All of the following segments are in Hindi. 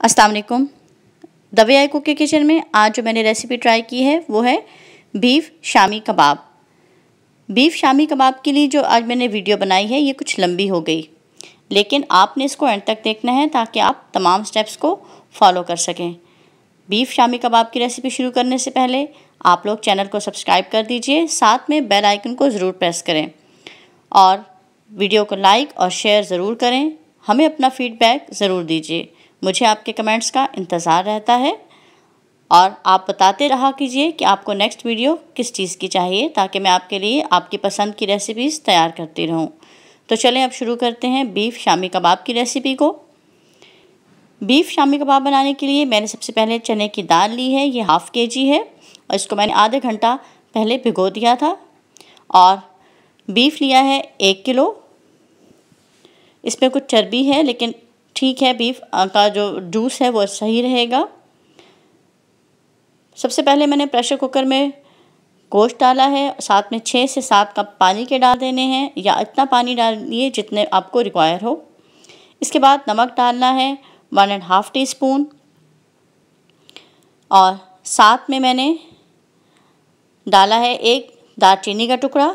अस्सलाम वालेकुम। द वे आई कुक के किचन में आज जो मैंने रेसिपी ट्राई की है वो है बीफ शामी कबाब। बीफ शामी कबाब के लिए जो आज मैंने वीडियो बनाई है ये कुछ लंबी हो गई, लेकिन आपने इसको एंड तक देखना है ताकि आप तमाम स्टेप्स को फॉलो कर सकें। बीफ शामी कबाब की रेसिपी शुरू करने से पहले आप लोग चैनल को सब्सक्राइब कर दीजिए, साथ में बेल आइकन को ज़रूर प्रेस करें और वीडियो को लाइक और शेयर ज़रूर करें। हमें अपना फीडबैक ज़रूर दीजिए, मुझे आपके कमेंट्स का इंतज़ार रहता है और आप बताते रहा कीजिए कि आपको नेक्स्ट वीडियो किस चीज़ की चाहिए ताकि मैं आपके लिए आपकी पसंद की रेसिपीज़ तैयार करती रहूं। तो चलें अब शुरू करते हैं बीफ शामी कबाब की रेसिपी को। बीफ शामी कबाब बनाने के लिए मैंने सबसे पहले चने की दाल ली है, ये हाफ़ kg है और इसको मैंने आधे घंटा पहले भिगो दिया था। और बीफ लिया है 1 किलो। इसमें कुछ चर्बी है लेकिन ठीक है, बीफ का जो जूस है वो सही रहेगा। सबसे पहले मैंने प्रेशर कुकर में गोश्त डाला है, साथ में 6 से 7 कप पानी के डाल देने हैं या इतना पानी डालिए जितने आपको रिक्वायर हो। इसके बाद नमक डालना है 1.5 टीस्पून और साथ में मैंने डाला है 1 दालचीनी का टुकड़ा,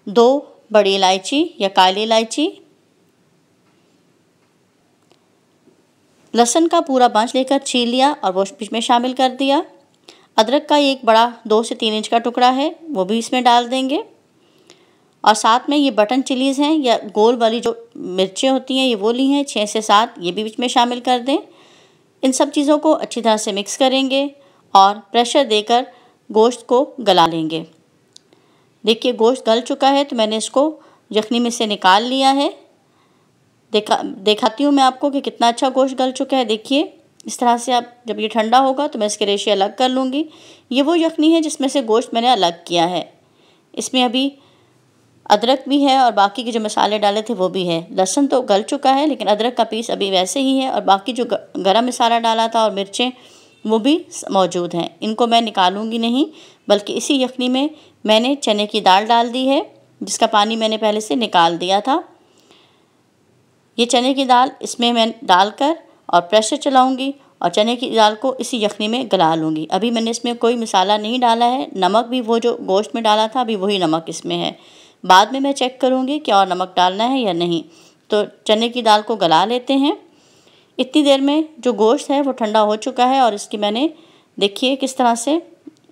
2 बड़ी इलायची या काली इलायची, लहसुन का पूरा बंच लेकर छील लिया और वो इसमें शामिल कर दिया। अदरक का एक बड़ा 2 से 3 इंच का टुकड़ा है वो भी इसमें डाल देंगे और साथ में ये बटन चिलीज़ हैं या गोल वाली जो मिर्चें होती हैं ये वो ली हैं 6 से 7, ये भी इसमें शामिल कर दें। इन सब चीज़ों को अच्छी तरह से मिक्स करेंगे और प्रेशर देकर गोश्त को गला लेंगे। देखिए गोश्त गल चुका है तो मैंने इसको यखनी में से निकाल लिया है। दिखाती हूँ मैं आपको कि कितना अच्छा गोश्त गल चुका है। देखिए इस तरह से आप जब ये ठंडा होगा तो मैं इसके रेशे अलग कर लूँगी। ये वो यखनी है जिसमें से गोश्त मैंने अलग किया है। इसमें अभी अदरक भी है और बाकी के जो मसाले डाले थे वो भी है। लहसुन तो गल चुका है लेकिन अदरक का पीस अभी वैसे ही है और बाकी जो गरम मसाला डाला था और मिर्चें वो भी मौजूद हैं। इनको मैं निकालूंगी नहीं, बल्कि इसी यखनी में मैंने चने की दाल डाल दी है जिसका पानी मैंने पहले से निकाल दिया था। ये चने की दाल इसमें मैं डालकर और प्रेशर चलाऊंगी और चने की दाल को इसी यखनी में गला लूँगी। अभी मैंने इसमें कोई मसाला नहीं डाला है, नमक भी वो जो गोश्त में डाला था अभी वही नमक इसमें है। बाद में मैं चेक करूँगी कि और नमक डालना है या नहीं। तो चने की दाल को गला लेते हैं। इतनी देर में जो गोश्त है वो ठंडा हो चुका है और इसकी मैंने देखिए किस तरह से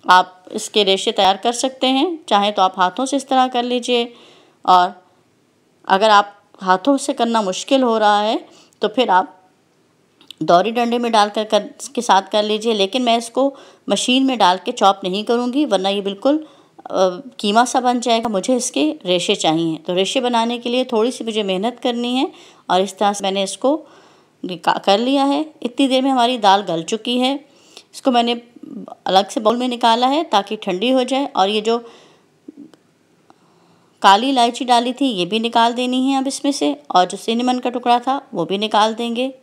आप इसके रेशे तैयार कर सकते हैं। चाहे तो आप हाथों से इस तरह कर लीजिए और अगर आप हाथों से करना मुश्किल हो रहा है तो फिर आप दौरी डंडे में डालकर के साथ कर लीजिए। लेकिन मैं इसको मशीन में डाल के चॉप नहीं करूँगी वरना ये बिल्कुल कीमा सा बन जाएगा। मुझे इसके रेशे चाहिए, तो रेशे बनाने के लिए थोड़ी सी मुझे मेहनत करनी है और इस तरह से मैंने इसको कर लिया है। इतनी देर में हमारी दाल गल चुकी है। इसको मैंने अलग से बाउल में निकाला है ताकि ठंडी हो जाए और ये जो काली इलायची डाली थी ये भी निकाल देनी है अब इसमें से, और जो सिनेमन का टुकड़ा था वो भी निकाल देंगे।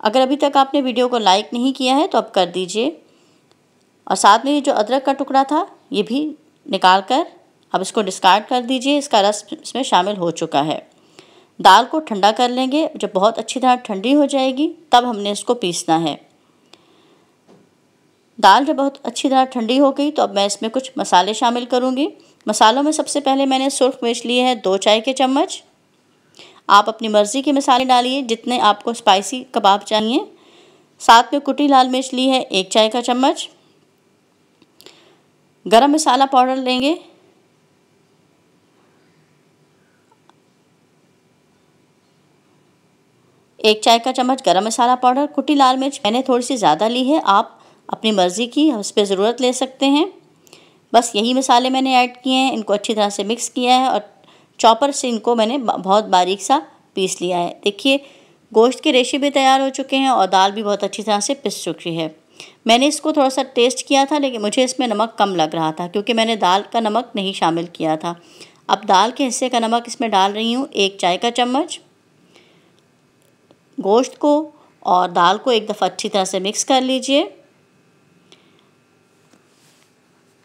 अगर अभी तक आपने वीडियो को लाइक नहीं किया है तो अब कर दीजिए। और साथ में ये जो अदरक का टुकड़ा था ये भी निकाल कर अब इसको डिस्कार्ड कर दीजिए। इसका रस इसमें शामिल हो चुका है। दाल को ठंडा कर लेंगे, जब बहुत अच्छी तरह ठंडी हो जाएगी तब हमने इसको पीसना है। दाल जब बहुत अच्छी तरह ठंडी हो गई तो अब मैं इसमें कुछ मसाले शामिल करूँगी। मसालों में सबसे पहले मैंने सुर्ख मिर्च लिए है 2 चाय के चम्मच। आप अपनी मर्ज़ी के मसाले डालिए जितने आपको स्पाइसी कबाब चाहिए। साथ में कुटी लाल मिर्च ली है 1 चाय का चम्मच। गरम मसाला पाउडर लेंगे 1 चाय का चम्मच गरम मसाला पाउडर। कुटी लाल मिर्च मैंने थोड़ी सी ज़्यादा ली है, आप अपनी मर्ज़ी की उस पर ज़रूरत ले सकते हैं। बस यही मसाले मैंने ऐड किए हैं, इनको अच्छी तरह से मिक्स किया है और चॉपर से इनको मैंने बहुत बारीक सा पीस लिया है। देखिए गोश्त के रेशे भी तैयार हो चुके हैं और दाल भी बहुत अच्छी तरह से पिस चुकी है। मैंने इसको थोड़ा सा टेस्ट किया था लेकिन मुझे इसमें नमक कम लग रहा था क्योंकि मैंने दाल का नमक नहीं शामिल किया था। अब दाल के हिस्से का नमक इसमें डाल रही हूँ 1 चाय का चम्मच। गोश्त को और दाल को एक दफ़ा अच्छी तरह से मिक्स कर लीजिए।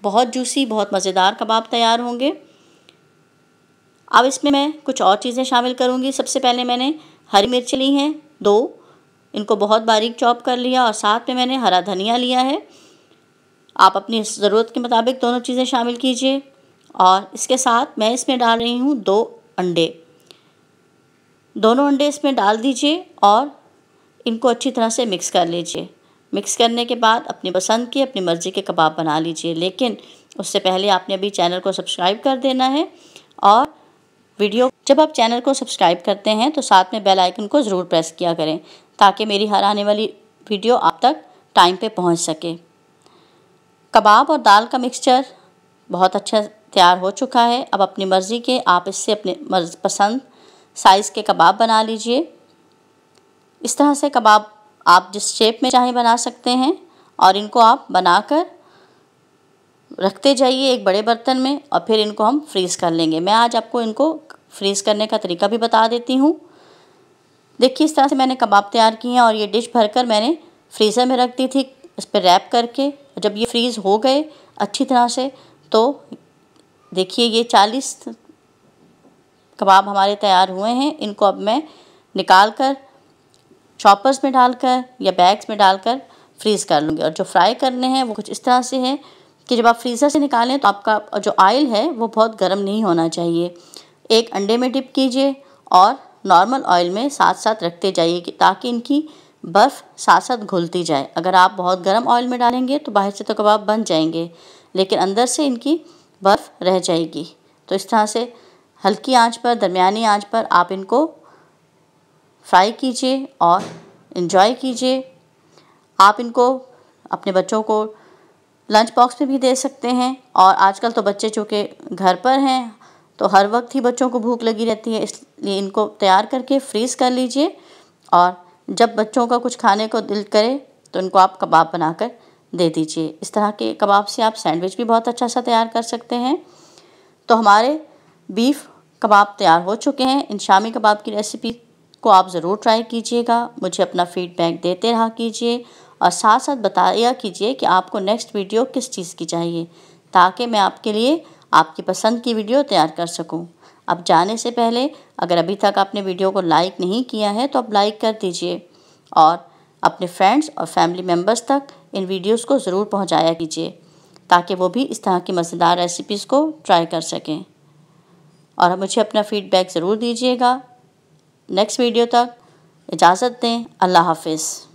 बहुत जूसी, बहुत मज़ेदार कबाब तैयार होंगे। अब इसमें मैं कुछ और चीज़ें शामिल करूँगी। सबसे पहले मैंने हरी मिर्च ली हैं 2, इनको बहुत बारीक चॉप कर लिया, और साथ में मैंने हरा धनिया लिया है। आप अपनी ज़रूरत के मुताबिक दोनों चीज़ें शामिल कीजिए। और इसके साथ मैं इसमें डाल रही हूँ 2 अंडे। दोनों अंडे इसमें डाल दीजिए और इनको अच्छी तरह से मिक्स कर लीजिए। मिक्स करने के बाद अपनी पसंद के, अपनी मर्ज़ी के कबाब बना लीजिए। लेकिन उससे पहले आपने अभी चैनल को सब्सक्राइब कर देना है, और जब आप चैनल को सब्सक्राइब करते हैं तो साथ में बेल आइकन को ज़रूर प्रेस किया करें, ताकि मेरी हर आने वाली वीडियो आप तक टाइम पे पहुंच सके। कबाब और दाल का मिक्सचर बहुत अच्छा तैयार हो चुका है। अब अपनी मर्ज़ी के आप इससे अपने पसंद साइज़ के कबाब बना लीजिए। इस तरह से कबाब आप जिस शेप में चाहें बना सकते हैं, और इनको आप बनाकर रखते जाइए एक बड़े बर्तन में, और फिर इनको हम फ्रीज़ कर लेंगे। मैं आज आपको इनको फ्रीज़ करने का तरीका भी बता देती हूँ। देखिए, इस तरह से मैंने कबाब तैयार किए हैं, और ये डिश भरकर मैंने फ्रीज़र में रख दी थी इस पर रैप करके। जब ये फ्रीज़ हो गए अच्छी तरह से, तो देखिए ये 40 कबाब हमारे तैयार हुए हैं। इनको अब मैं निकाल कर चॉपर्स में डालकर या बैग्स में डालकर फ्रीज़ कर लूँगी। और जो फ्राई करने हैं वो कुछ इस तरह से हैं कि जब आप फ्रीज़र से निकालें तो आपका जो ऑयल है वो बहुत गर्म नहीं होना चाहिए। एक अंडे में डिप कीजिए और नॉर्मल ऑयल में साथ साथ रखते जाइए, ताकि इनकी बर्फ़ साथ साथ घुलती जाए। अगर आप बहुत गर्म ऑयल में डालेंगे तो बाहर से तो कबाब बन जाएंगे, लेकिन अंदर से इनकी बर्फ़ रह जाएगी। तो इस तरह से हल्की आंच पर, दरमियानी आंच पर आप इनको फ्राई कीजिए और एंजॉय कीजिए। आप इनको अपने बच्चों को लंच बॉक्स में भी दे सकते हैं, और आजकल तो बच्चे चूँकि घर पर हैं तो हर वक्त ही बच्चों को भूख लगी रहती है, इसलिए इनको तैयार करके फ्रीज़ कर लीजिए। और जब बच्चों का कुछ खाने को दिल करे तो इनको आप कबाब बनाकर दे दीजिए। इस तरह के कबाब से आप सैंडविच भी बहुत अच्छा सा तैयार कर सकते हैं। तो हमारे बीफ कबाब तैयार हो चुके हैं। इन शामी कबाब की रेसिपी को आप ज़रूर ट्राई कीजिएगा। मुझे अपना फीडबैक देते रहा कीजिए, और साथ साथ बताया कीजिए कि आपको नेक्स्ट वीडियो किस चीज़ की चाहिए, ताकि मैं आपके लिए आपकी पसंद की वीडियो तैयार कर सकूं। अब जाने से पहले, अगर अभी तक आपने वीडियो को लाइक नहीं किया है तो अब लाइक कर दीजिए, और अपने फ्रेंड्स और फैमिली मेम्बर्स तक इन वीडियोज़ को ज़रूर पहुँचाया कीजिए, ताकि वो भी इस तरह की मज़ेदार रेसिपीज़ को ट्राई कर सकें। और मुझे अपना फीडबैक ज़रूर दीजिएगा। नेक्स्ट वीडियो तक इजाज़त दें। अल्लाह हाफ़िज़।